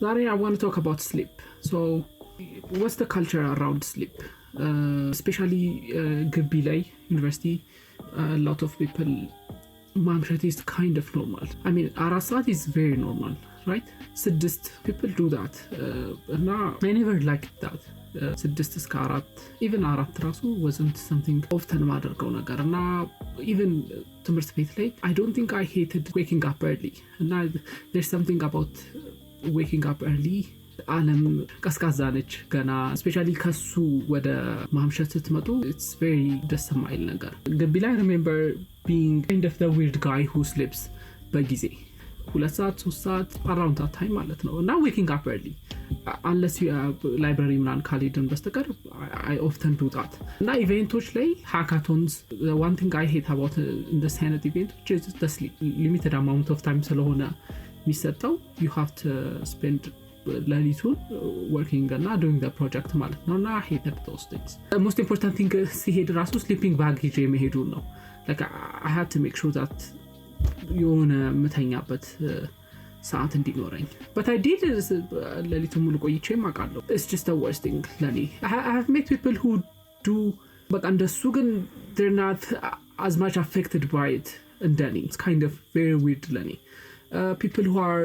Today I want to talk about sleep. So what's the culture around sleep? Especially ግቢ ላይ university, a lot of people ማምሸት is kind of normal. I mean 4 ሰዓት is very normal, right? 6 people do that. እና I never liked that. 6 እስከ 4 even 4 ራሱ wasn't something often ማደርገው ነገር እና even ትምህርት ቤት ላይ I don't think I hated waking up early. እና there's something about waking up early ዓለም ቀዝቃዛ ነች ገና especially ከሱ ወደ ማምሸት ስትመጡ it's very ደስ የማይል ነገር ግቢ ላይ remember being kind of the weird guy who sleeps በጊዜ 2 ሰዓት 3 ሰዓት around that time ማለት ነው እና waking up early unless you have library ምናምን ካልሄድን በስተቀር I often do that እና ኢቨንቶች ላይ hackathons the one thing I hate about this kind of event is the sleep limited amount of time ስለሆነ የሚሰጠው you have to spend ሌሊቱን working እና doing the project ማለት ነው እና I hated those things. The most important thing ሲሄድ ራሱ sleeping bag ይዤ መሄዱ ነው. Like I had to make sure that የሆነ ምተኛበት ሰዓት እንዲኖረኝ. But I did ሌሊቱን ሙሉ ቆይቼ ማቃለሁ. It's just the worst thing ለኔ. I have met people who do but እንደሱ ግን they're not as much affected by it እንደኔ. It's kind of very weird ለኔ. People who are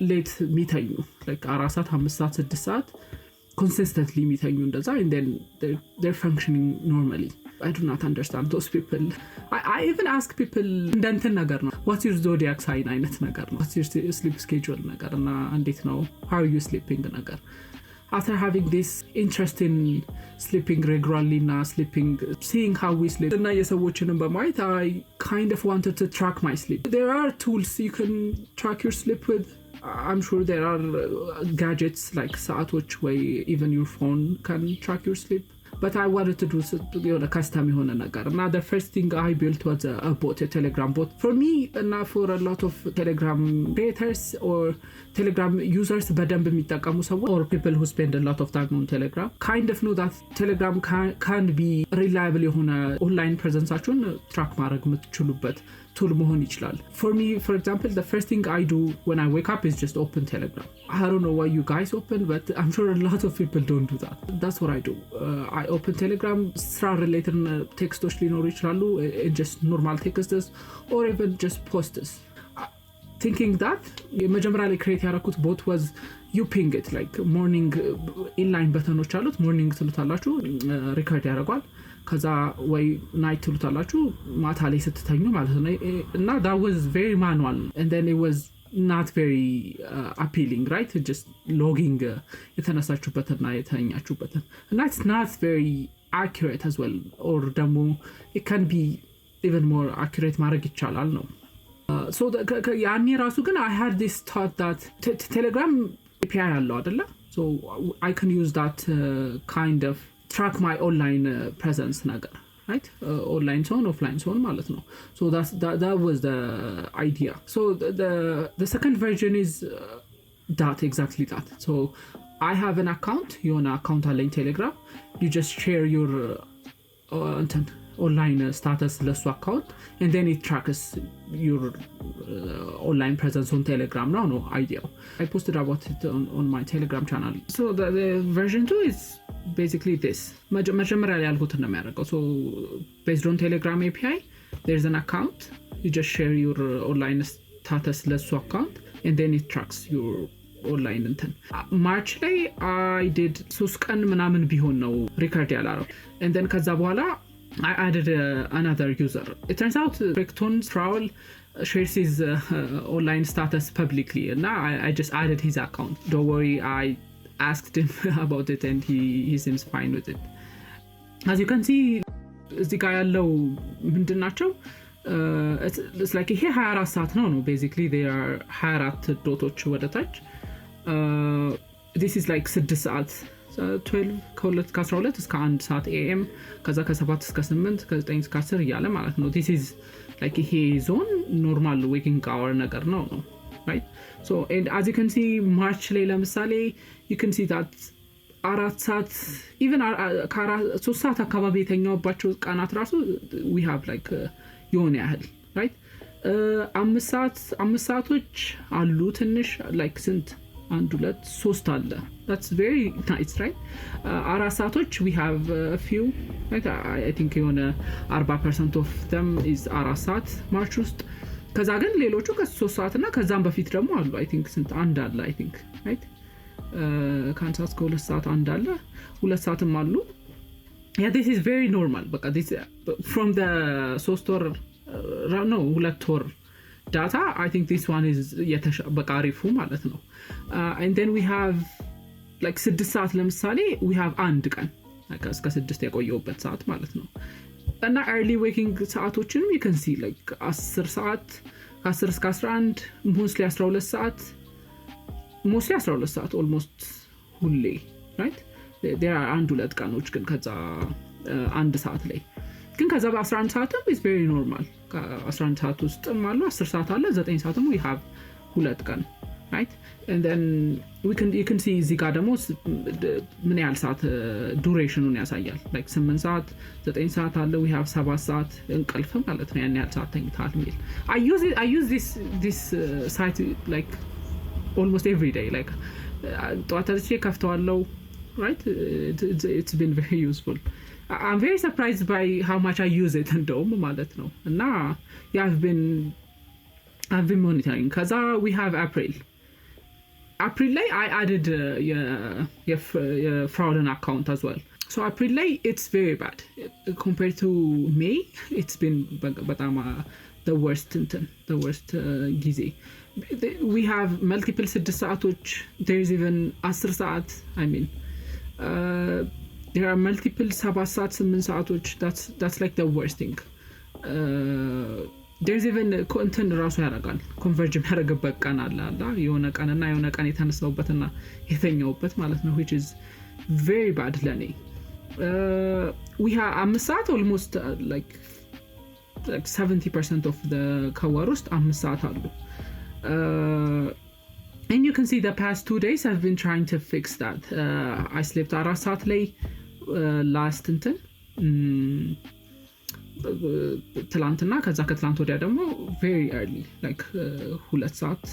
late ሚተኙ like 4 ሰዓት 5 ሰዓት 6 ሰዓት consistently ሚተኙ እንደዛ and then they're functioning normally. I do not understand those people. I even ask people እንደንትን ነገር ነው what's your zodiac sign አይነት ነገር ነው what's your sleep schedule ነገር እና እንዴት ነው how are you sleeping ነገር after having this interest in sleeping regularly እና sleeping seeing how we sleep እና የሰዎችንም በማየት I kind of wanted to track my sleep. There are tools you can track your sleep with. I'm sure there are gadgets like saatoch where even your phone can track your sleep. But I wanted to do a custom የሆነ ነገር እና the first thing I built was a bot, a Telegram bot. For me and for a lot of Telegram creators or Telegram users በደንብ የሚጠቀሙ ሰዎች or people who spend a lot of time on Telegram kind of know that Telegram can be reliable የሆነ online presence-አችሁን track ማድረግ የምትችሉበት tool መሆን ይችላል. For me, for example, the first thing I do when I wake up is just open Telegram. I don't know why you guys open, but I'm sure a lot of people don't do that. That's what I do. I open Telegram, ስራ related textos ሊኖሩ ይችላሉ, just normal texts or even just posts. Thinking that መጀመሪያ ላይ create ያደረኩት bot was you ping it like morning inline በተኖች አሉት morning ትሉታላችሁ record ያደርጋል ከዛ ወይ ናይት ትሉታላችሁ ማታ ላይ ስትተኙ ማለት ነው እና that was very manual and then it was not very appealing, right? Just logging የተነሳችሁበትና የተኛችሁበትን እና it's not very accurate as well or ደግሞ it can be even more accurate ማድረግ ይቻላል ነው so ያኔ ራሱ ግን I had this thought that Telegram API አለው አይደለ so I can use that kind of track my online presence ነገር right online zone offline zone ማለት ነው so that was the idea so the second version is that exactly that so I have an account የሆነ account አለኝ Telegram you just share your online status ለሱ account and then it tracks your online presence on Telegram now no idea I posted about it on my Telegram channel so the version 2 is basically this መጀመሪያ ላይ ያልኩት ነው የሚያደርገው so based on Telegram API there's an account you just share your online status ለሱ account and then it tracks your online እንትን ማርች ላይ I did 3 ቀን ምናምን ቢሆን ነው ሪከርድ ያላረው and then ከዛ በኋላ I added another user. It turns out Recton Stroll shares his online status publicly. And now I just added his account. Don't worry, I asked him about it and he seems fine with it. As you can see, this guy ያለው ምንድናቸው it's like ይሄ 24 ሰዓት ነው basically they are 24 ዶቶች ወደ ታች this is like 6 ሰዓት 12 ከ12 እስከ 1 ሰዓት AM ከዛ ከ7 እስከ 8 ከ9 እስከ 10 እያለ ማለት ነው this is like ይሄ ዞን normal waking hour ነገር ነው right so and as you can see March ላይ ለምሳሌ you can see that 4 ሰዓት even 3 ሰዓት አካባቢ የተኛውባቸው ቀናት ራሱ we have like የሆነ ያህል right 5 ሰዓቶች አሉ ትንሽ like ስንት 1 2 3 አለ that's very nice right 4 ሰዓቶች we have a few like I think የሆነ 40% of them is 4 ሰዓት ማርች ውስጥ ከዛ ግን ሌሎቹ ከ3 ሰዓት እና ከዛም በፊት ደግሞ አሉ I think ስንት አንድ አለ I think right ከአንድ ሰዓት እስከ 2 ሰዓት አንድ አለ 2 ሰዓትም አሉ yeah this is very normal በቃ this from the 3 ወር no 2 ወር data I think this one is በቃ አሪፉ ማለት ነው and then we have like 6 ሰዓት ለምሳሌ we have አንድ ቀን እስከ 6 የቆየውበት ሰዓት ማለት ነው እና early waking ሰዓቶችንም you can see like 10 ሰዓት ከ10 እስከ 11 mostly 12 ሰዓት mostly 12 ሰዓት almost ሁሌ right there are አንድ ሁለት ቀኖች ግን ከዛ አንድ ሰዓት ላይ ግን ከዛ በ11 ሰዓትም is very normal ከ11 ሰዓት ውስጥም አሉ 10 ሰዓት አለ 9 ሰዓትም we have ሁለት ቀን right and then you can see እዚህ ጋር ደግሞ ምን ያህል ሰዓት ዱሬሽኑን ያሳያል like 8 ሰዓት 9 ሰዓት አለ we have 7 ሰዓት እንቅልፍ ማለት ነው ያን ያህል ሰዓት ተኝታል ሚል I use this site like almost every day like ጠዋት ተነስቼ ከፍተዋለሁ right it's been very useful I'm very surprised by how much I use it እንደውም ማለት ነው እና I've been monitoring ከዛ we have April ላይ I added fraudulent account as well so April ላይ it's very bad compared to May it's been በጣም the worst ጊዜ we have multiple 6 ሰዓቶች there is even 10 ሰዓት I mean there are multiple 7 ሰዓት 8 ሰዓቶች that's like the worst thing there's even content ራሱ ያደርጋል converge የሚያደርግበት ቀን አለ የሆነ ቀን የተነሳውበትና የተኛውበት ማለት ነው which is very bad ለኔ we have 5 ሰዓት almost like 70% of the ከወር ውስጥ 5 ሰዓት አሉ and you can see the past 2 days I've been trying to fix that I slept 4 ሰዓት ላይ last እንትን ትላንትና ከዛ ከትላንት ወዲያ ደግሞ very early like 2 ሰዓት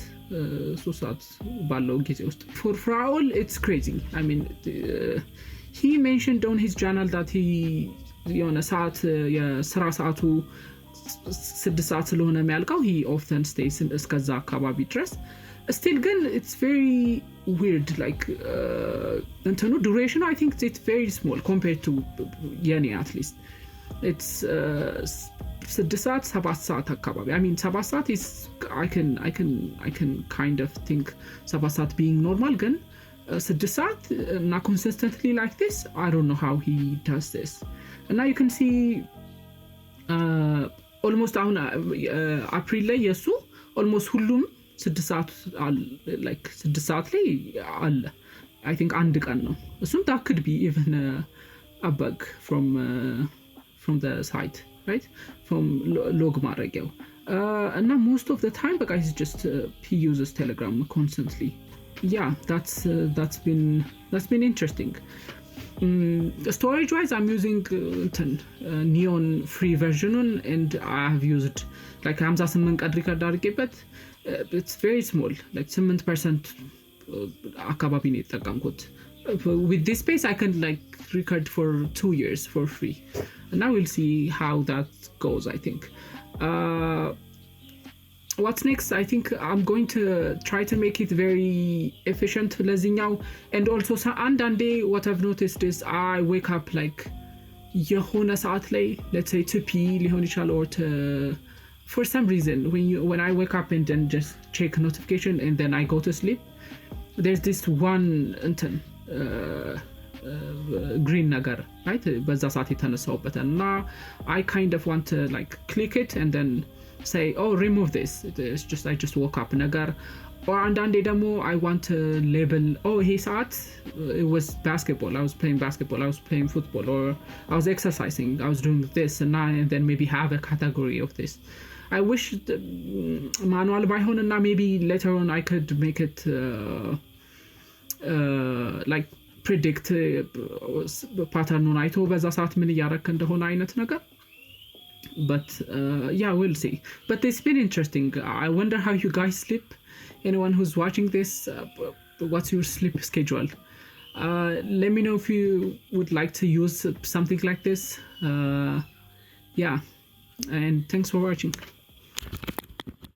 3 ሰዓት ባለው ጊዜ ውስጥ for Fraul it's crazy I mean he mentioned on his channel that he የሆነ ሰዓት የስራ ሰዓቱ 6 ሰዓት ስለሆነ የሚያልቀው he often stays እስከዛ አካባቢ ድረስ still ግን it's very weird like እንትኑ duration I think it's very small compared to የኔ at least it's 6 ሰዓት 7 ሰዓት አካባቢ I mean 7 ሰዓት is I can kind of think 7 ሰዓት being normal ግን 6 ሰዓት እና consistently like this I don't know how he does this and now you can see almost አሁን April ላይ የሱ almost ሁሉም 6 ሰዓት like 6 ሰዓት ላይ አለ I think አንድ ቀን ነው እሱም that could be even a bug from the site right from log ማድረጊያው እና most of the time but guys just he uses Telegram constantly yeah that's been interesting storage wise I'm using neon free version and I have used like 58 ቀን ሪከርድ አድርጌበት it's very small like 8% አካባቢ ነው የተጠቀምኩት with this space I can like record for 2 years for free and now we'll see how that goes I think what's next I think I'm going to try to make it very efficient ለዚህኛው and also አንዳንዴ what I've noticed is I wake up like የሆነ ሰዓት ላይ let's say 2 p ሊሆን ይችላል or for some reason when I wake up and then just check notification and then I go to sleep there's this one green ነገር right በዛ ሰዓት የተነሳውበት እና I kind of want to like click it and then say oh remove this it's just I just woke up ነገር or አንዳንዴ ደግሞ I want to label oh hey ሰዓት it was basketball I was playing basketball I was playing football or I was exercising I was doing this and then maybe have a category of this I wish manual ባይሆን እና maybe later on I could make it like predict pattern አይቶ በዛ ሰዓት ምን ያረክ እንደሆነ አይነት ነገር but yeah we'll see but it's been interesting I wonder how you guys sleep anyone who's watching this what's your sleep schedule. Let me know if you would like to use something like this. Yeah, and thanks for watching.